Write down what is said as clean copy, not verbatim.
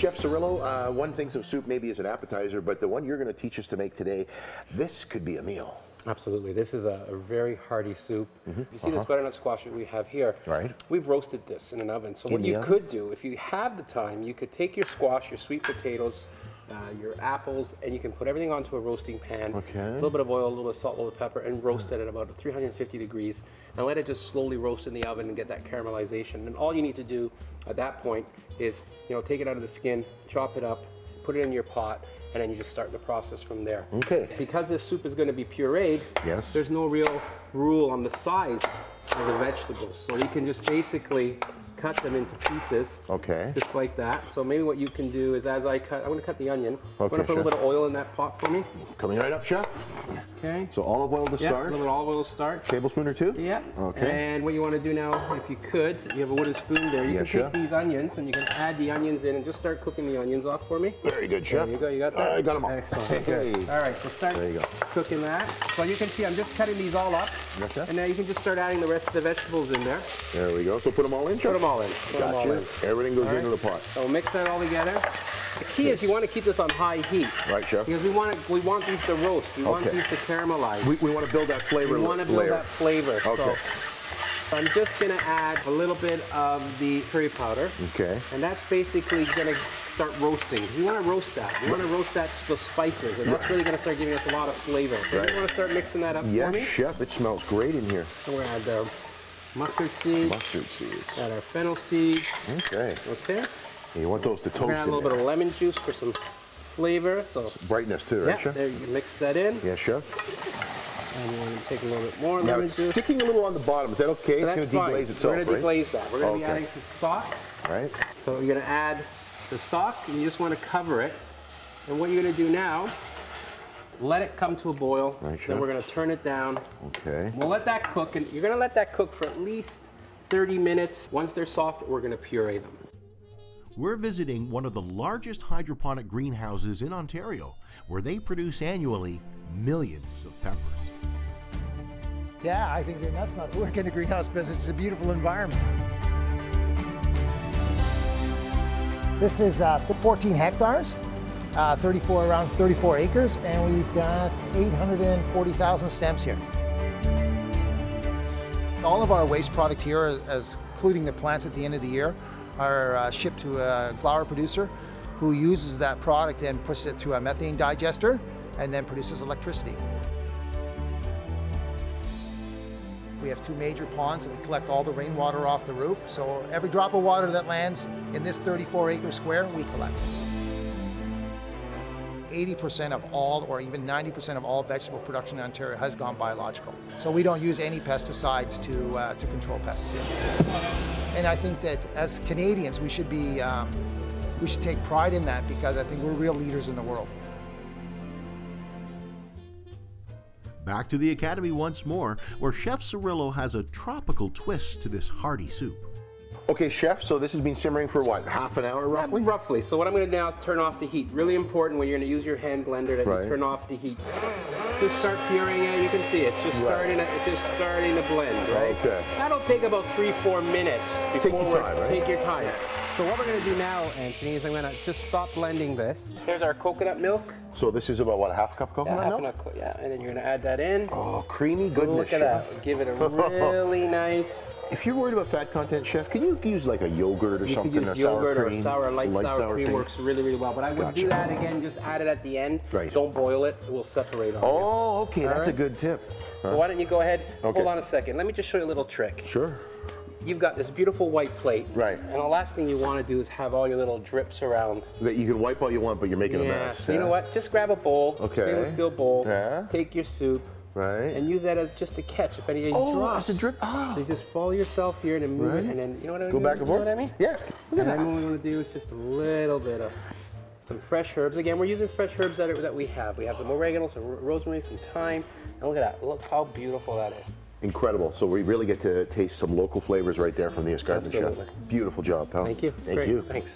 Chef Cirillo, one thinks of soup maybe as an appetizer, but the one you're going to teach us to make today, this could be a meal. Absolutely. This is a very hearty soup. You see this butternut squash that we have here? Right. We've roasted this in an oven. So what you could do, if you have the time, you could take your squash, your sweet potatoes, your apples, and you can put everything onto a roasting pan. Okay. A little bit of oil, a little bit of salt, a little bit of pepper, and roast it at about 350 degrees. And let it just slowly roast in the oven and get that caramelization. And all you need to do at that point is, take it out of the skin, chop it up, put it in your pot, and then you just start the process from there. Okay. Because this soup is going to be pureed, yes, there's no real rule on the size of the vegetables. So you can just basically cut them into pieces. Okay. Just like that. So maybe what you can do is, as I cut, I'm going to cut the onion. Okay, I'm going to put a little bit of oil in that pot for me. Coming right up, Chef. Okay. So olive oil to start. A little bit of olive oil to start. Tablespoon or two? Yeah. Okay. And what you want to do now, if you could, you have a wooden spoon there, you can take these onions and you can add the onions in and just start cooking the onions off for me. Very good, Chef. There you go. You got that? I got them all. Excellent. Okay. Good. All right. So start cooking that. So you can see I'm just cutting these all up. Yes, and now you can just start adding the rest of the vegetables in there. There we go. So put them all in, Chef? Put them all in. Gotcha. Everything goes into the pot. So we'll mix that all together. The key is you want to keep this on high heat. Right, Chef. Because we want these to roast. We want these to caramelize. We want to build that flavor. We want to build that flavor. Okay. So I'm just going to add a little bit of the curry powder. Okay. And that's basically going to start roasting. You want to roast that. You want to roast the spices, and that's really going to start giving us a lot of flavor. So you want to start mixing that up for me? Yes, Chef. It smells great in here. So we're going to add mustard seeds. Mustard seeds. Add our fennel seeds. Okay. Okay. And you want those to toast in there. Add a little bit of lemon juice for some flavor. So brightness too, right, Chef? There, you mix that in. Yes, Chef. And we're going to take a little bit more now lemon it's juice. Sticking a little on the bottom. Is that okay? So it's going to deglaze itself, We're going to deglaze that. We're going to be adding some stock. Right. So you're going to add the stock, and you just want to cover it. And what you're going to do now, let it come to a boil. Right, then we're going to turn it down. Okay. We'll let that cook, and you're going to let that cook for at least 30 minutes. Once they're soft, we're going to puree them. We're visiting one of the largest hydroponic greenhouses in Ontario, where they produce annually millions of peppers. Yeah, I think you're nuts not to work in the greenhouse business. It's a beautiful environment. This is 14 hectares, around 34 acres, and we've got 840,000 stems here. All of our waste product here, including the plants at the end of the year, are shipped to a flower producer who uses that product and puts it through a methane digester and then produces electricity. We have two major ponds and we collect all the rainwater off the roof. So every drop of water that lands in this 34-acre square, we collect. 80% of all, or even 90% of all vegetable production in Ontario has gone biological. So we don't use any pesticides to control pests. And I think that as Canadians, we should take pride in that, because I think we're real leaders in the world. Back to the Academy once more, where Chef Cirillo has a tropical twist to this hearty soup. Okay, Chef, so this has been simmering for what, half an hour roughly? Roughly. So what I'm going to do now is turn off the heat. Really important when you're going to use your hand blender that you turn off the heat. Just start pureeing it. You can see it's just starting to blend, right? Okay. That'll take about 3-4 minutes before take your time. So what we're going to do now, Anthony, is I'm going to just stop blending this. Here's our coconut milk. So this is about what, half a cup coconut milk? Yeah, and then you're going to add that in. Oh, creamy goodness. Look at that. Give it a really nice. If you're worried about fat content, Chef, can you use like a yogurt or something? You can use yogurt or light sour cream cream works really, really well. But I would do that again, just add it at the end. Right. Don't boil it. It will separate on you. Oh, okay. That's a good tip. So why don't you go ahead, hold on a second. Let me just show you a little trick. Sure. You've got this beautiful white plate. Right. And the last thing you want to do is have all your little drips around. That you can wipe all you want, but you're making a mess. So you know what? Just grab a bowl, stainless steel bowl, take your soup, and use that as just a catch if anything drops. Oh, it's a drip. Oh. So you just follow yourself here and then move it, and then, you know what I mean? Go back and forth? You know what I mean? Yeah. Look at that. And then what we want to do is just a little bit of some fresh herbs. Again, we're using fresh herbs that we have. We have some oregano, some rosemary, some thyme. And look at that. Look how beautiful that is. Incredible. So we really get to taste some local flavors right there from the escarpment, Chef. Beautiful job, pal. Thank you. Thank you. Thanks.